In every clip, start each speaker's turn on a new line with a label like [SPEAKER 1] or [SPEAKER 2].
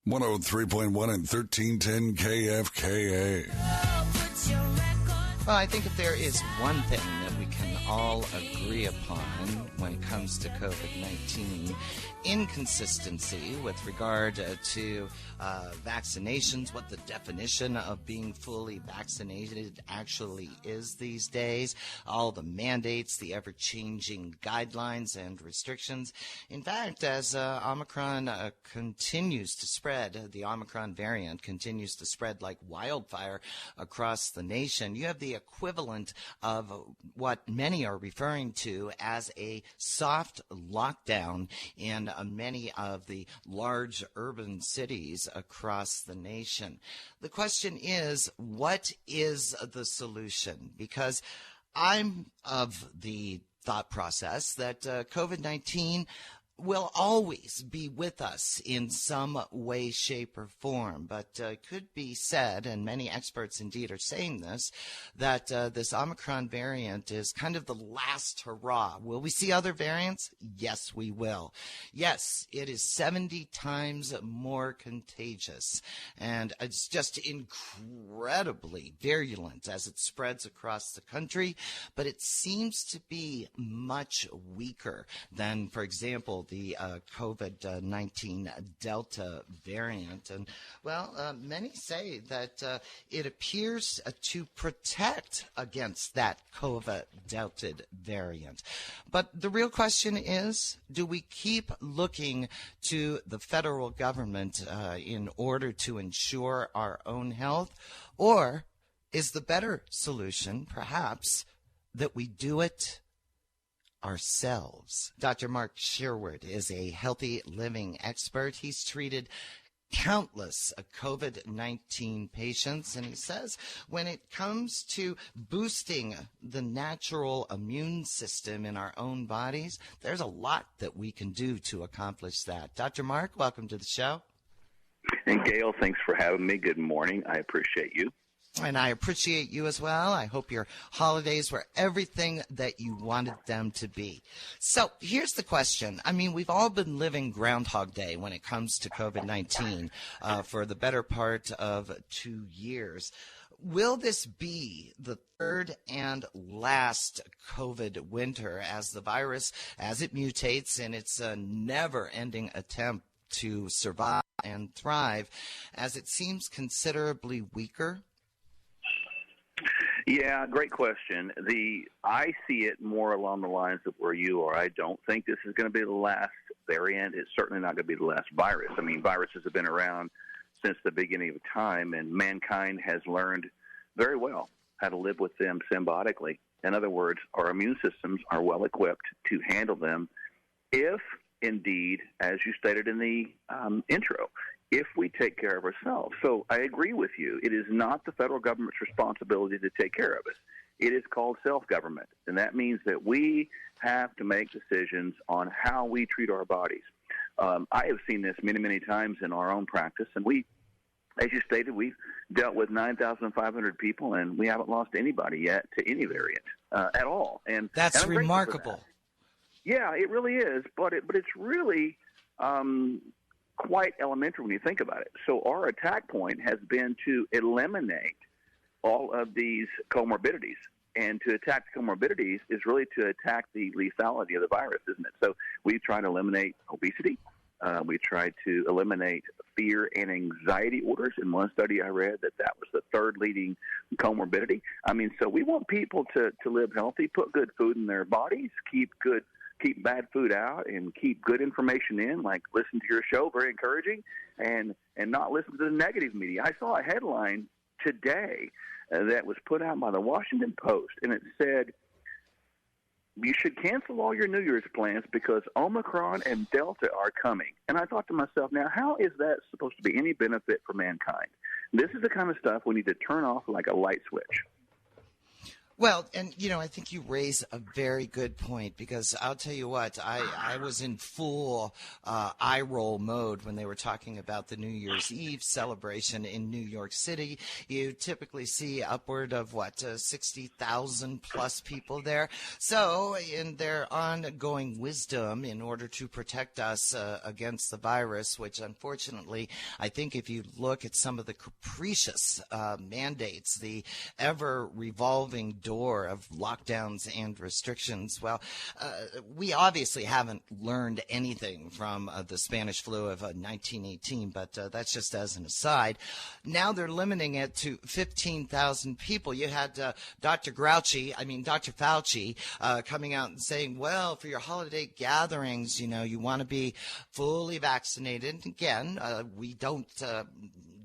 [SPEAKER 1] 103.1 and 1310 KFKA.
[SPEAKER 2] Well, I think if there is one thing that we can all agree upon when it comes to COVID-19, inconsistency with regard to vaccinations, what the definition of being fully vaccinated actually is these days, all the mandates, the ever-changing guidelines and restrictions. In fact, as Omicron continues to spread, the Omicron variant continues to spread like wildfire across the nation, you have the equivalent of what many are referring to as a soft lockdown in many of the large urban cities across the nation. The question is, what is the solution? Because I'm of the thought process that COVID-19 will always be with us in some way, shape, or form. But it could be said, and many experts indeed are saying this, that this Omicron variant is kind of the last hurrah. Will we see other variants? Yes, we will. Yes, it is 70 times more contagious, and it's just incredibly virulent as it spreads across the country, but it seems to be much weaker than, for example, the COVID-19 Delta variant. And, well, many say that it appears to protect against that COVID-Delta variant. But the real question is, do we keep looking to the federal government in order to ensure our own health? Or is the better solution, perhaps, that we do it ourselves? Dr. Mark Sherwood is a healthy living expert. He's treated countless COVID-19 patients, and he says when it comes to boosting the natural immune system in our own bodies, there's a lot that we can do to accomplish that. Dr. Mark, welcome to the show.
[SPEAKER 3] And Gail, thanks for having me. Good morning. I appreciate you.
[SPEAKER 2] And I appreciate you as well. I hope your holidays were everything that you wanted them to be. So here's the question. I mean, we've all been living Groundhog Day when it comes to COVID-19 for the better part of 2 years. Will this be the third and last COVID winter as the virus, as it mutates in its never-ending attempt to survive and thrive, as it seems considerably weaker?
[SPEAKER 3] Yeah, great question. I see it more along the lines of where you are. I don't think this is going to be the last variant. It's certainly not going to be the last virus. I mean, viruses have been around since the beginning of time, and mankind has learned very well how to live with them symbiotically. In other words, our immune systems are well equipped to handle them if, indeed, as you stated in the intro, if we take care of ourselves. So I agree with you. It is not the federal government's responsibility to take care of us. It is called self-government, and that means that we have to make decisions on how we treat our bodies. I have seen this many, many times in our own practice, and we, as you stated, we've dealt with 9,500 people, and we haven't lost anybody yet to any variant at all. And
[SPEAKER 2] that's remarkable.
[SPEAKER 3] Yeah, it really is, but it's really quite elementary when you think about it. So our attack point has been to eliminate all of these comorbidities. And to attack the comorbidities is really to attack the lethality of the virus, isn't it? So we try to eliminate obesity. We try to eliminate fear and anxiety orders. In one study I read that was the third leading comorbidity. I mean, so we want people to live healthy, put good food in their bodies, keep bad food out, and keep good information in, like listen to your show, very encouraging, and not listen to the negative media. I saw a headline today that was put out by the Washington Post, and it said, you should cancel all your New Year's plans because Omicron and Delta are coming. And I thought to myself, now, how is that supposed to be any benefit for mankind? This is the kind of stuff we need to turn off like a light switch.
[SPEAKER 2] Well, and, I think you raise a very good point, because I'll tell you what, I was in full eye roll mode when they were talking about the New Year's Eve celebration in New York City. You typically see upward of, 60,000 plus people there. So in their ongoing wisdom, in order to protect us against the virus, which unfortunately, I think if you look at some of the capricious mandates, the ever-revolving door of lockdowns and restrictions. Well, we obviously haven't learned anything from the Spanish flu of 1918, but that's just as an aside. Now they're limiting it to 15,000 people. You had Dr. Fauci coming out and saying, well, for your holiday gatherings, you want to be fully vaccinated. And again, we don't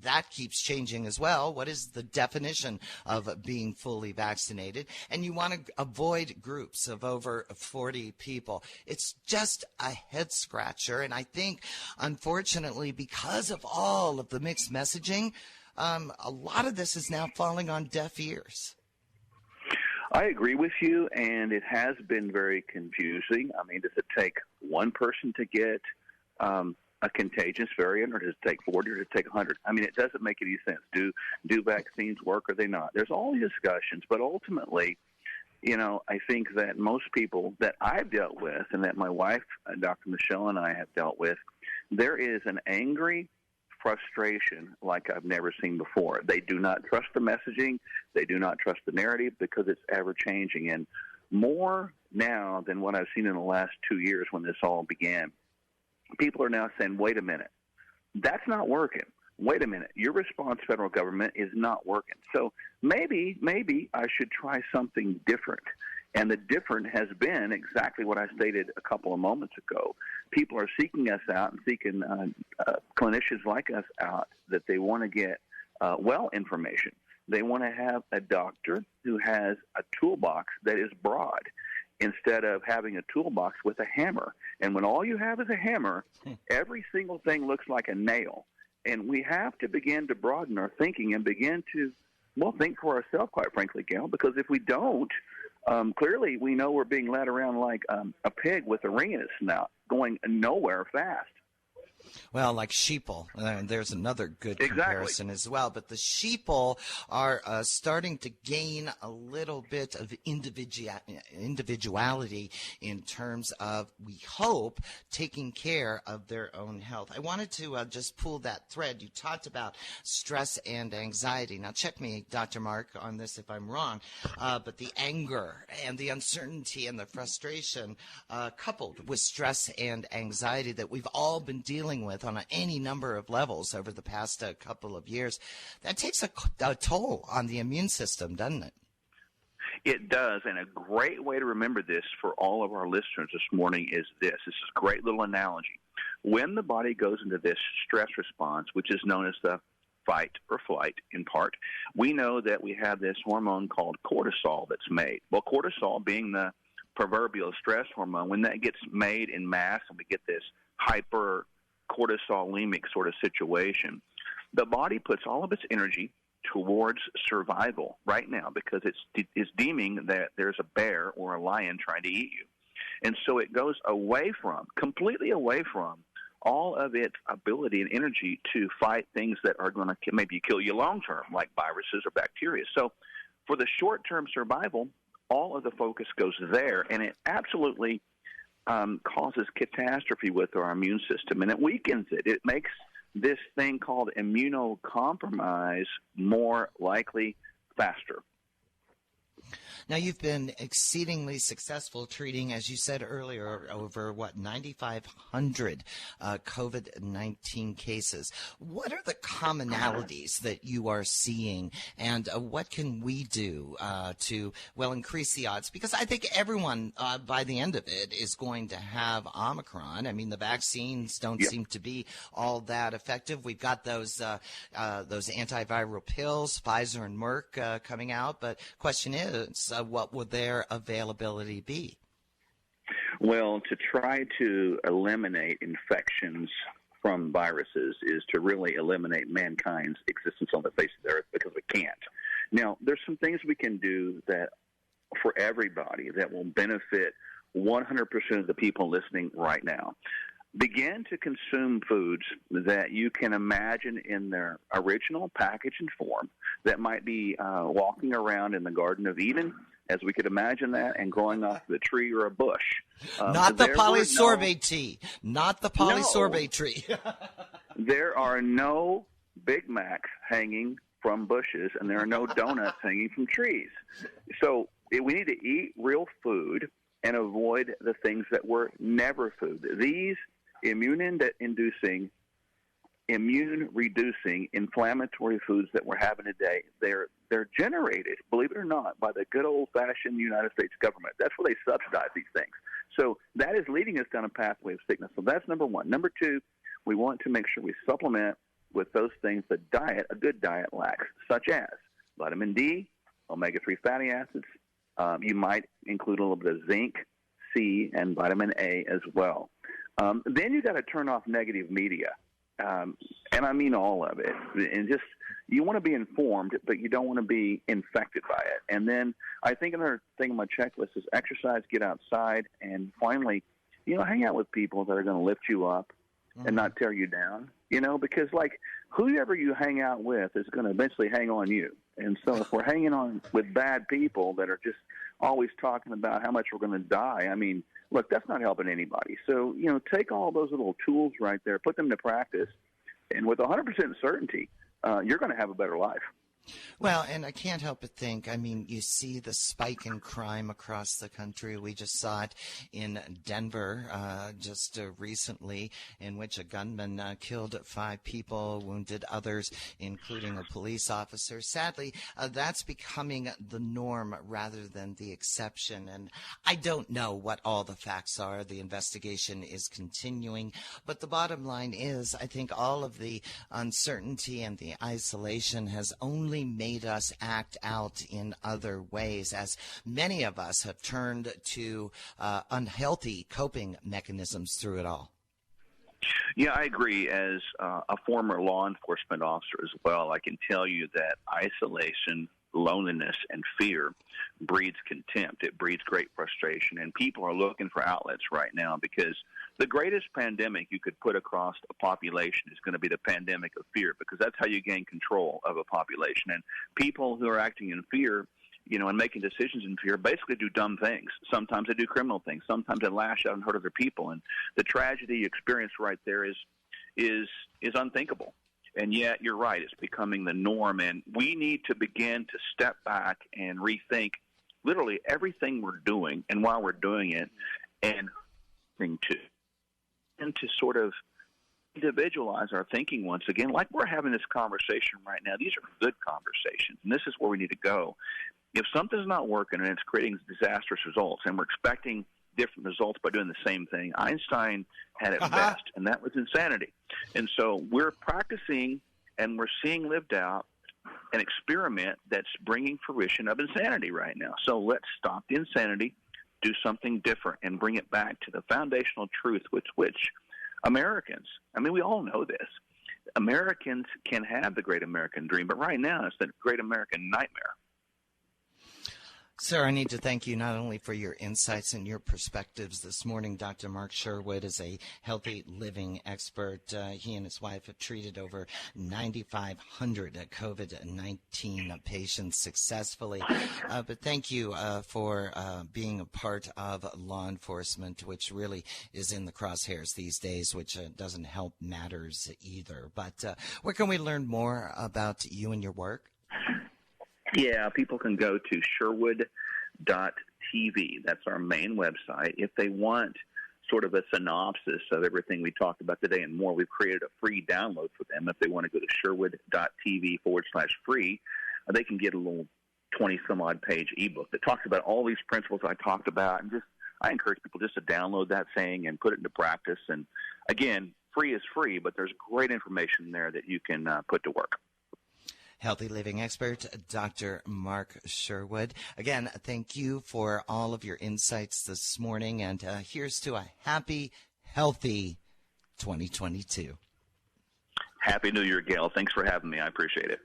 [SPEAKER 2] that keeps changing as well. What is the definition of being fully vaccinated? And you want to avoid groups of over 40 people. It's just a head scratcher. And I think, unfortunately, because of all of the mixed messaging, a lot of this is now falling on deaf ears.
[SPEAKER 3] I agree with you, and it has been very confusing. I mean, does it take one person to get a contagious variant, or does it take 40, or does it take 100? I mean, it doesn't make any sense. Do vaccines work, or they not? There's all these discussions, but ultimately, I think that most people that I've dealt with, and that my wife, Dr. Michelle, and I have dealt with, there is an angry frustration like I've never seen before. They do not trust the messaging. They do not trust the narrative, because it's ever-changing. And more now than what I've seen in the last 2 years when this all began, people are now saying, wait a minute, that's not working. Wait a minute, your response, federal government, is not working. So maybe I should try something different. And the different has been exactly what I stated a couple of moments ago. People are seeking us out and seeking clinicians like us out, that they want to get information. They want to have a doctor who has a toolbox that is broad, instead of having a toolbox with a hammer. And when all you have is a hammer, every single thing looks like a nail. And we have to begin to broaden our thinking and begin to, think for ourselves, quite frankly, Gail, because if we don't, clearly we know we're being led around like a pig with a ring in its snout, going nowhere fast.
[SPEAKER 2] Well, like sheeple. There's another good comparison as well. But the sheeple are starting to gain a little bit of individuality in terms of, we hope, taking care of their own health. I wanted to just pull that thread. You talked about stress and anxiety. Now, check me, Dr. Mark, on this if I'm wrong. But the anger and the uncertainty and the frustration coupled with stress and anxiety that we've all been dealing with on any number of levels over the past couple of years, that takes a toll on the immune system, doesn't it?
[SPEAKER 3] It does, and a great way to remember this for all of our listeners this morning is this. This is a great little analogy. When the body goes into this stress response, which is known as the fight or flight in part, we know that we have this hormone called cortisol that's made. Well, cortisol being the proverbial stress hormone, when that gets made in mass and we get this hyper cortisolemic sort of situation, the body puts all of its energy towards survival right now, because it's deeming that there's a bear or a lion trying to eat you. And so it goes completely away from all of its ability and energy to fight things that are going to maybe kill you long term, like viruses or bacteria. So for the short-term survival, all of the focus goes there, and it absolutely causes catastrophe with our immune system, and it weakens it. It makes this thing called immunocompromise more likely faster.
[SPEAKER 2] Now, you've been exceedingly successful treating, as you said earlier, over, 9,500 COVID-19 cases. What are the commonalities that you are seeing, and what can we do to, increase the odds? Because I think everyone, by the end of it, is going to have Omicron. I mean, the vaccines don't seem to be all that effective. We've got those antiviral pills, Pfizer and Merck, coming out, but question is, what would their availability be?
[SPEAKER 3] Well, to try to eliminate infections from viruses is to really eliminate mankind's existence on the face of the earth, because we can't. Now, there's some things we can do that for everybody that will benefit 100% of the people listening right now. Begin to consume foods that you can imagine in their original package and form that might be walking around in the Garden of Eden, as we could imagine that, and growing off the tree or a bush.
[SPEAKER 2] Not the polysorbate tea. Not the polysorbate tree.
[SPEAKER 3] There are no Big Macs hanging from bushes, and there are no donuts hanging from trees. So we need to eat real food and avoid the things that were never food. These immune-reducing, inflammatory foods that we're having today, they're generated, believe it or not, by the good old-fashioned United States government. That's where they subsidize these things. So that is leading us down a pathway of sickness. So that's number one. Number two, we want to make sure we supplement with those things that a good diet lacks, such as vitamin D, omega-3 fatty acids. You might include a little bit of zinc, C, and vitamin A as well. Then you got to turn off negative media, and I mean all of it. And just you want to be informed, but you don't want to be infected by it. And then I think another thing on my checklist is exercise, get outside, and finally, hang out with people that are going to lift you up and not tear you down. Because whoever you hang out with is going to eventually hang on you. And so if we're hanging on with bad people that are just always talking about how much we're going to die, I mean, look, that's not helping anybody. So, take all those little tools right there, put them to practice, and with 100% certainty, you're going to have a better life.
[SPEAKER 2] Well, and I can't help but think, you see the spike in crime across the country. We just saw it in Denver just recently, in which a gunman killed 5 people, wounded others, including a police officer. Sadly, that's becoming the norm rather than the exception. And I don't know what all the facts are. The investigation is continuing. But the bottom line is, I think all of the uncertainty and the isolation has only made us act out in other ways, as many of us have turned to unhealthy coping mechanisms through it all.
[SPEAKER 3] Yeah, I agree. As a former law enforcement officer as well, I can tell you that isolation, loneliness, and fear breeds contempt. It breeds great frustration, and people are looking for outlets right now, because the greatest pandemic you could put across a population is going to be the pandemic of fear, because that's how you gain control of a population. And people who are acting in fear, and making decisions in fear, basically do dumb things. Sometimes they do criminal things. Sometimes they lash out and hurt other people. And the tragedy you experience right there is unthinkable. And yet, you're right, it's becoming the norm. And we need to begin to step back and rethink literally everything we're doing and why we're doing it, and to sort of individualize our thinking once again, like we're having this conversation right now. These are good conversations, and this is where we need to go. If something's not working and it's creating disastrous results, and we're expecting different results by doing the same thing, Einstein had it best, and that was insanity. And so we're practicing, and we're seeing lived out an experiment that's bringing fruition of insanity right now. So let's stop the insanity, do something different, and bring it back to the foundational truth with which Americans, we all know this, Americans can have the great American dream, but right now it's the great American nightmare.
[SPEAKER 2] Sir, I need to thank you not only for your insights and your perspectives this morning. Dr. Mark Sherwood is a healthy living expert. He and his wife have treated over 9,500 COVID-19 patients successfully. But thank you for being a part of law enforcement, which really is in the crosshairs these days, which doesn't help matters either. But where can we learn more about you and your work?
[SPEAKER 3] Yeah, people can go to Sherwood.tv. That's our main website. If they want sort of a synopsis of everything we talked about today and more, we've created a free download for them. If they want to go to Sherwood.tv/free, they can get a little 20-some-odd page ebook that talks about all these principles I talked about. And I encourage people just to download that thing and put it into practice. And, again, free is free, but there's great information there that you can put to work.
[SPEAKER 2] Healthy living expert, Dr. Mark Sherwood. Again, thank you for all of your insights this morning, and here's to a happy, healthy 2022.
[SPEAKER 3] Happy New Year, Gail. Thanks for having me. I appreciate it.